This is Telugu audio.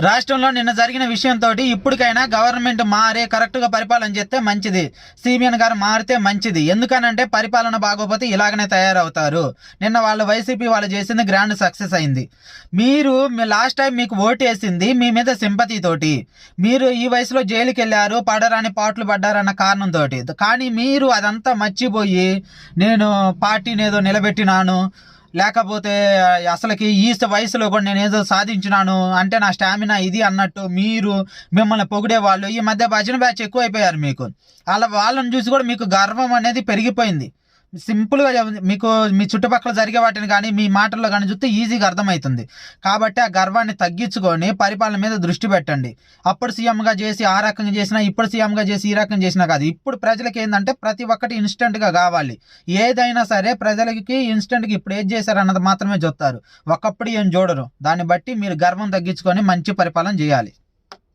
రాష్ట్రంలో నిన్న జరిగిన విషయంతో ఇప్పటికైనా గవర్నమెంట్ మారే కరెక్ట్గా పరిపాలన చేస్తే మంచిది. సిబిఎన్ గారు మారితే మంచిది. ఎందుకనంటే పరిపాలన బాగోపోతే ఇలాగనే తయారవుతారు. నిన్న వైసీపీ వాళ్ళు చేసింది గ్రాండ్ సక్సెస్ అయింది. మీరు లాస్ట్ టైం మీకు ఓటు వేసింది మీ మీద సింపతితోటి. మీరు ఈ వయసులో జైలుకి వెళ్ళారు, పడరాని పాటలు పడ్డారన్న కారణంతో. కానీ మీరు అదంతా మర్చిపోయి నేను పార్టీని ఏదో నిలబెట్టినాను, లేకపోతే అసలుకి ఈ వయసులో కూడా నేను ఏదో సాధించినాను అంటే నా స్టామినా ఇది అన్నట్టు మీరు మిమ్మల్ని పొగిడే వాళ్ళు ఈ మధ్య భజన బ్యాచ్ ఎక్కువైపోయారు. మీకు అలా వాళ్ళని చూసి కూడా మీకు గర్వం అనేది పెరిగిపోయింది. సింపుల్గా మీకు మీ చుట్టుపక్కల జరిగే వాటిని కానీ మీ మాటల్లో కానీ చూస్తే ఈజీగా అర్థమవుతుంది. కాబట్టి ఆ గర్వాన్ని తగ్గించుకొని పరిపాలన మీద దృష్టి పెట్టండి. అప్పుడు సీఎంగా చేసి ఆ రకంగా చేసినా, ఇప్పుడు సీఎంగా చేసి ఈ రకంగా చేసినా కాదు. ఇప్పుడు ప్రజలకి ఏంటంటే ప్రతి ఒక్కటి ఇన్స్టెంట్గా కావాలి. ఏదైనా సరే ప్రజలకి ఇన్స్టెంట్గా ఇప్పుడు ఏది చేశారు అన్నది మాత్రమే చూస్తారు. ఒకప్పుడు ఏం చూడరు. దాన్ని బట్టి మీరు గర్వం తగ్గించుకొని మంచి పరిపాలన చేయాలి.